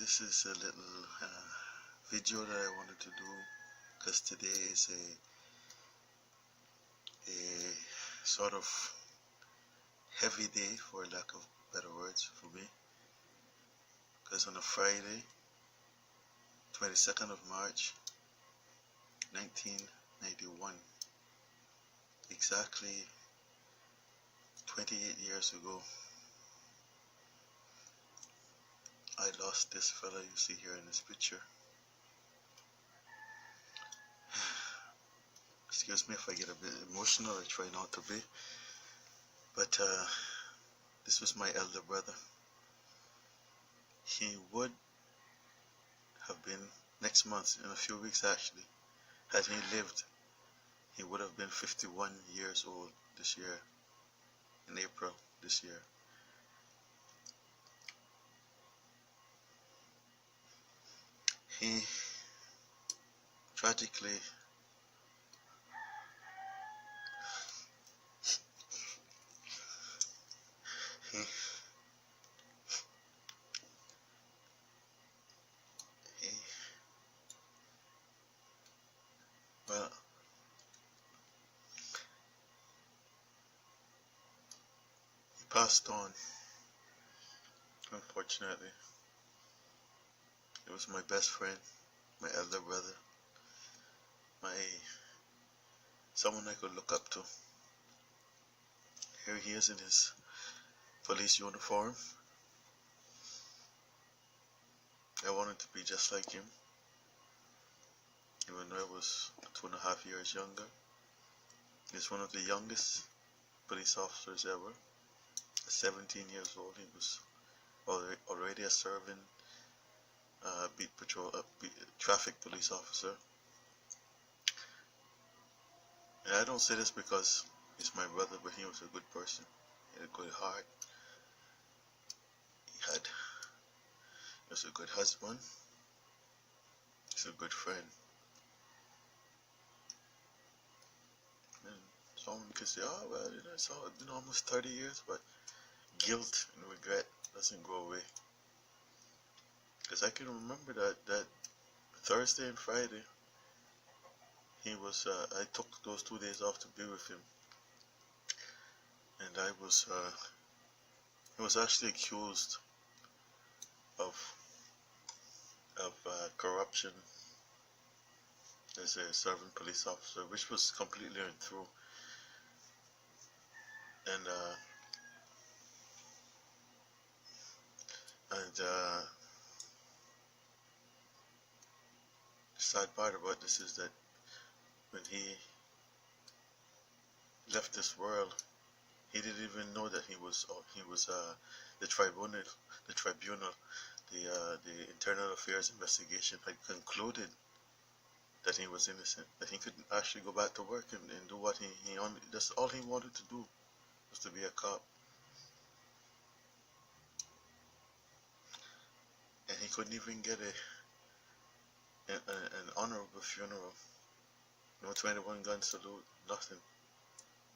This is a little video that I wanted to do because today is a sort of heavy day, for lack of better words, for me. Because on a Friday, 22nd of March, 1991, exactly 28 years ago, I lost this fella you see here in this picture. Excuse me if I get a bit emotional, I try not to be. But this was my elder brother. He would have been, next month, in a few weeks actually, had he lived, he would have been 51 years old this year, in April this year. He tragically he he well he passed on, unfortunately. He was my best friend, my elder brother, my someone I could look up to. Here he is in his police uniform. I wanted to be just like him, even though I was 2.5 years younger. He's one of the youngest police officers ever. At 17 years old, he was already a serving traffic police officer. And I don't say this because he's my brother, but he was a good person. He had a good heart. He was a good husband. He's a good friend. And someone could say, oh well, it's been almost 30 years, but guilt and regret doesn't go away. Because I can remember that Thursday and Friday, I took those 2 days off to be with him. And he was actually accused of corruption as a serving police officer, which was completely untrue. And the sad part about this is that when he left this world, he didn't even know that the Internal Affairs investigation had concluded that he was innocent, that he could actually go back to work and do what that's all he wanted to do, was to be a cop. And he couldn't even get an honorable funeral. No 21 gun salute, nothing.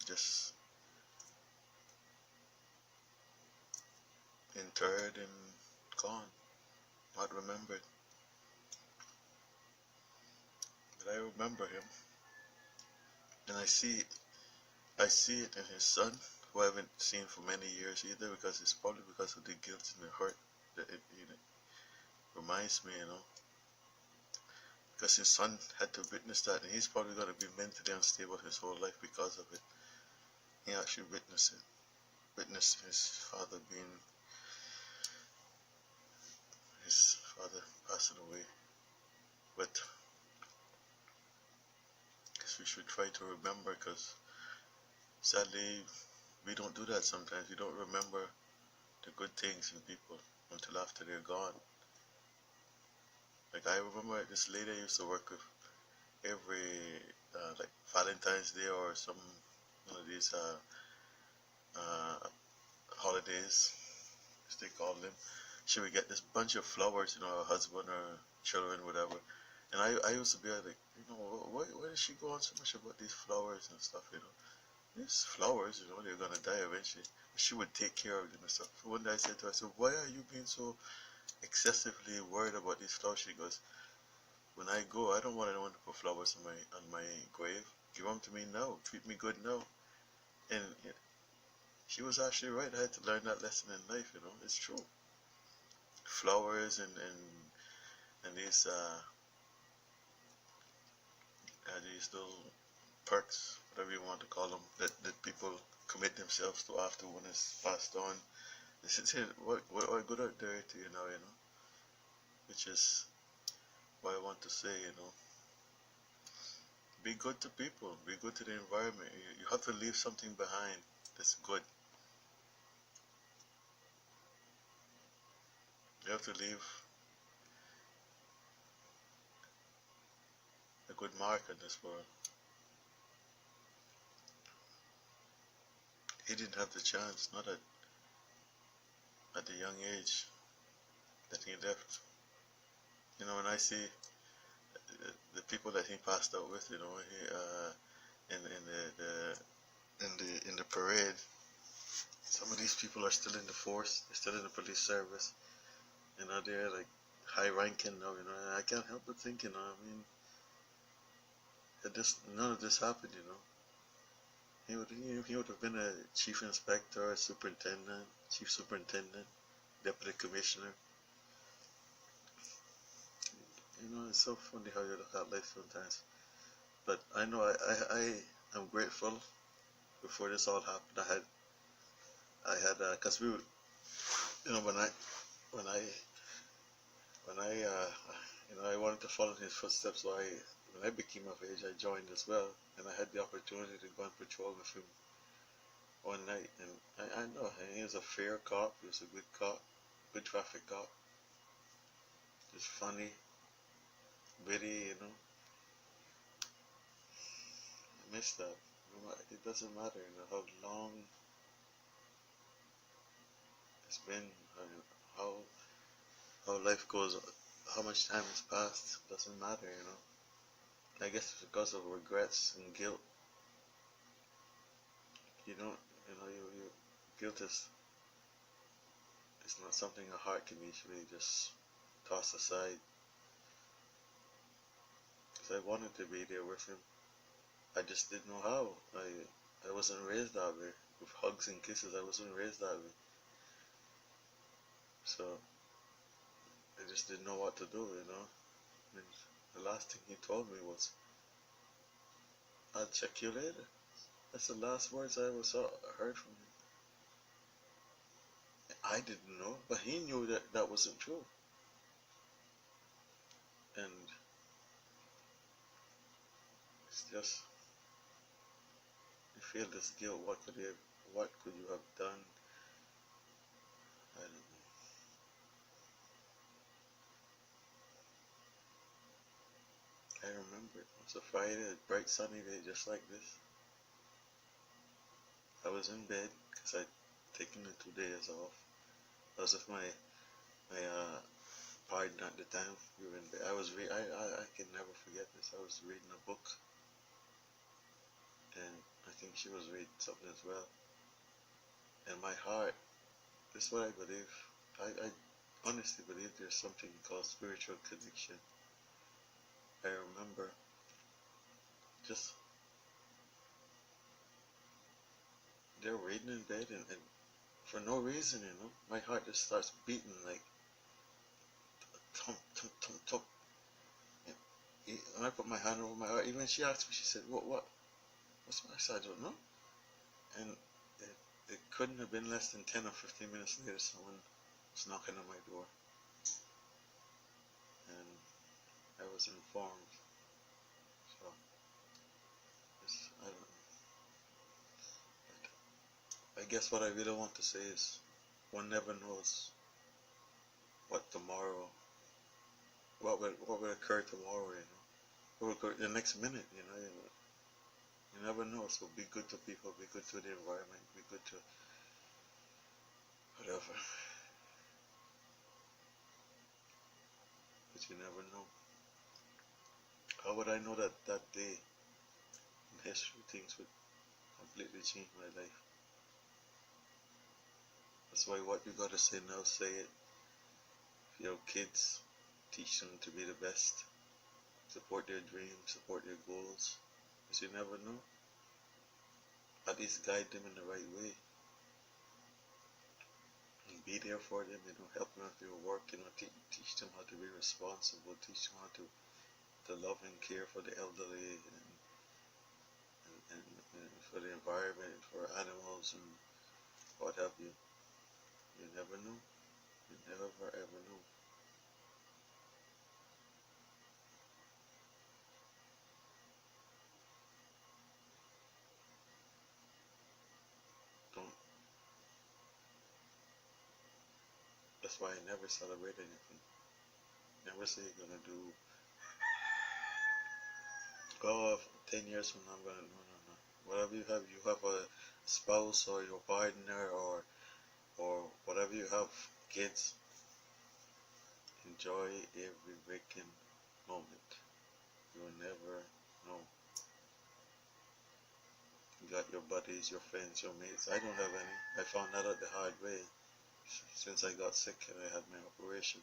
Just interred and gone, not remembered. But I remember him, and I see it in his son, who I haven't seen for many years either, because it's probably because of the guilt and the hurt that it reminds me, because his son had to witness that, and he's probably going to be mentally unstable his whole life because of it. He actually witnessed his father passing away. But I guess we should try to remember, because sadly we don't do that sometimes. We don't remember the good things in people until after they're gone. Like, I remember this lady I used to work with every like Valentine's Day or one of these holidays, as they call them. She would get this bunch of flowers, her husband or children, whatever. And I used to be like, why does she go on so much about these flowers and stuff, These flowers, they're gonna die eventually. She would take care of them and stuff. So one day I said to her, why are you being so excessively worried about these flowers. She goes, when I go, I don't want anyone to put flowers on my grave. Give them to me now. Treat me good now. And she was actually right. I had to learn that lesson in life. It's true. Flowers and these little perks, whatever you want to call them, that people commit themselves to after one is passed on. This is it. What good are they to you now? Which is why I want to say, be good to people, be good to the environment. You have to leave something behind that's good. You have to leave a good mark on this world. He didn't have the chance, not at the young age that he left. When I see the people that he passed out with, in the parade, some of these people are still in the force, they're still in the police service, they're like high ranking now, and I can't help but think, I mean, that none of this happened, He would have been a chief inspector, a superintendent, chief superintendent, deputy commissioner. It's so funny how you look at life sometimes. But I know I am grateful. Before this all happened, cause we were, when I I wanted to follow in his footsteps. So when I became of age, I joined as well, and I had the opportunity to go and patrol with him one night. And I know he was a fair cop. He was a good cop, good traffic cop. Just funny, witty. I miss that. It doesn't matter, how long it's been, how how life goes, how much time has passed. Doesn't matter. I guess it's because of regrets and guilt. You don't, guilt is not something a heart can easily just toss aside. Because I wanted to be there with him. I just didn't know how. I wasn't raised that way. With hugs and kisses, I wasn't raised that way. So I just didn't know what to do. And the last thing he told me was, "I'll check you later." That's the last words I ever heard from him. I didn't know, but he knew that that wasn't true. And it's just, you feel this guilt. What could you have done? I don't know. I remember it was a Friday, a bright sunny day, just like this. I was in bed because I'd taken the 2 days off. I was with my partner at the time. We were in bed. I can never forget this. I was reading a book, and I think she was reading something as well. And my heart, this is what I believe. I honestly believe there's something called spiritual connection. I remember just they're reading in bed, and for no reason, my heart just starts beating like thump, thump, thump, thump. And I put my hand over my heart. Even she asked me, she said, what's my?" I said, "I don't know." And it couldn't have been less than 10 or 15 minutes later, someone was knocking on my door. And I was informed. So, I don't know. But I guess what I really want to say is, one never knows what tomorrow, what will occur tomorrow, what will occur the next minute, you never know. So be good to people, be good to the environment, be good to whatever. But you never know. How would I know that that day in history things would completely change my life? That's why what you gotta say now, say it. your kids, teach them to be the best, support their dreams, support their goals, because you never know. At least guide them in the right way. And be there for them, help them with their work, teach them how to be responsible, teach them how to love and care for the elderly and for the environment, for animals and what have you. You never know. You never ever know. Don't. That's why I never celebrate anything. Never say you're gonna do. Oh, 10 years from now I'm gonna. No, no, no. Whatever you have a spouse or your partner or whatever you have, kids. Enjoy every waking moment. You will never know. You got your buddies, your friends, your mates. I don't have any. I found that out the hard way since I got sick and I had my operation.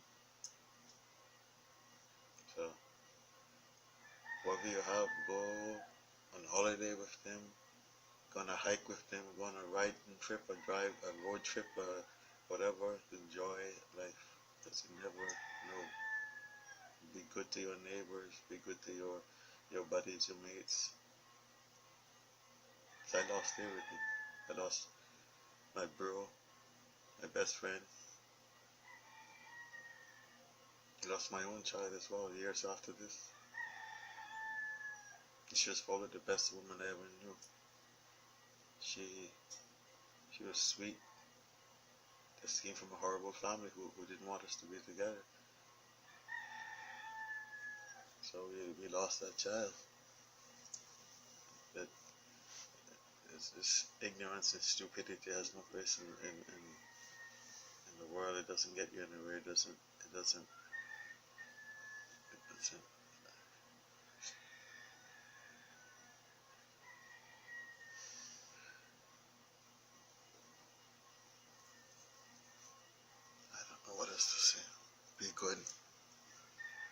So, whatever you have, go on holiday with them, go on a hike with them, go on a riding trip, a road trip, whatever. Enjoy life because you never know. Be good to your neighbors, be good to your buddies, your mates. So I lost everything. I lost my bro, my best friend. I lost my own child as well years after this. She was probably the best woman I ever knew. She was sweet. Just came from a horrible family who didn't want us to be together. So we lost that child. But this ignorance and stupidity has no place in the world. It doesn't get you anywhere. It doesn't. I don't know what else to say. Be good.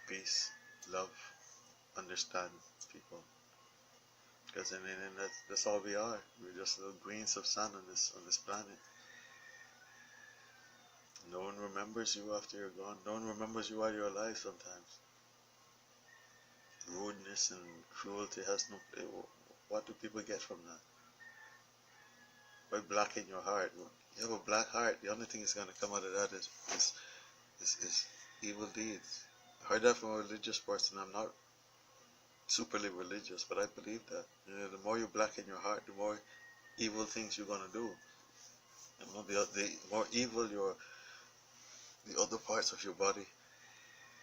Peace. Love. Understand people. Because in the end, that's all we are. We're just little grains of sand on this planet. No one remembers you after you're gone. No one remembers you while you're alive sometimes. Rudeness and cruelty has no. What do people get from that? Why blacken your heart? You have a black heart. The only thing that's going to come out of that is evil deeds. I heard that from a religious person. I'm not superly religious, but I believe that. The more you blacken your heart, the more evil things you're going to do. And the more evil the other parts of your body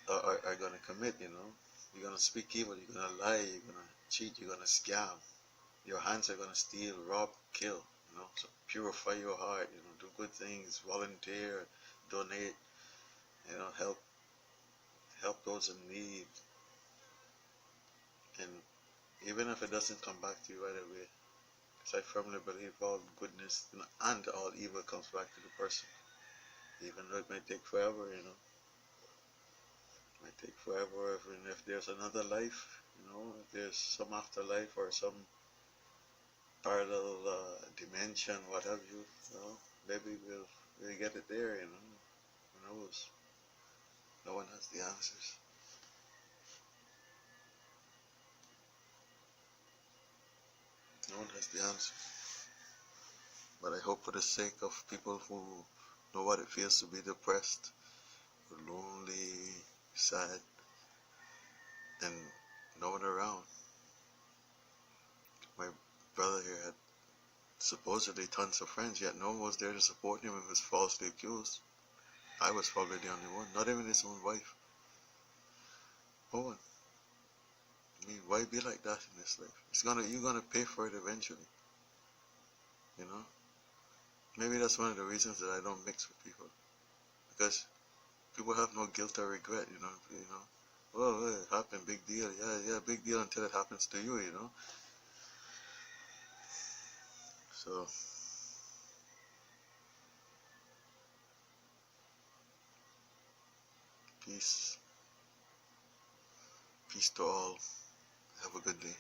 are going to commit. You're going to speak evil, you're going to lie, you're going to cheat, you're going to scam. Your hands are going to steal, rob, kill. So purify your heart. Do good things, volunteer, donate. Help those in need. And even if it doesn't come back to you right away, because I firmly believe all goodness and all evil comes back to the person. Even though it may take forever, It might take forever, and if there's another life, if there's some afterlife or some parallel dimension, what have you, maybe we'll get it there, Who knows? No one has the answers. No one has the answer. But I hope for the sake of people who know what it feels to be depressed, lonely, sad, and no one around. My brother here had supposedly tons of friends, yet no one was there to support him when he was falsely accused. I was probably the only one, not even his own wife. No one. I mean, why be like that in this life? You're gonna pay for it eventually. Maybe that's one of the reasons that I don't mix with people, because people have no guilt or regret. Well, it happened, big deal. Yeah, big deal until it happens to you. So Peace. Peace to all. Have a good day.